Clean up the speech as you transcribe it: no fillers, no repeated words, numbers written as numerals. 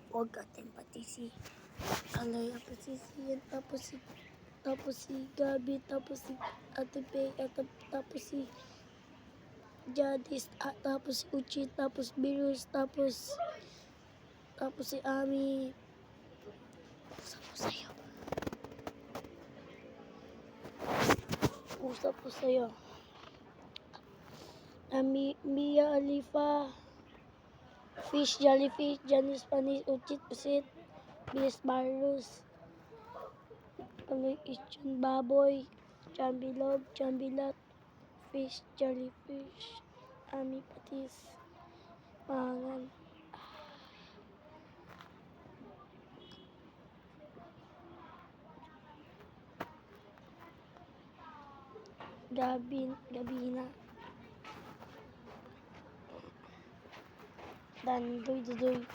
Huwag ating patisi. Alay, patisi yan. Tapos si Gabi, tapos si Ate Pei, tapos si Jadis, tapos si Uchi, tapos Virus, tapos si Ami. Usap ko sa'yo. Usap ko sa'yo. Mia, Alifa, Fish, Jellyfish, Janice, Panis, Uchit, Usit, Bilis, Barus, Ichun, Baboy, Chambilog, Chambilat, Fish, Jellyfish, Ami, Patis, Mangan, Gabina, Dan, Dudoy,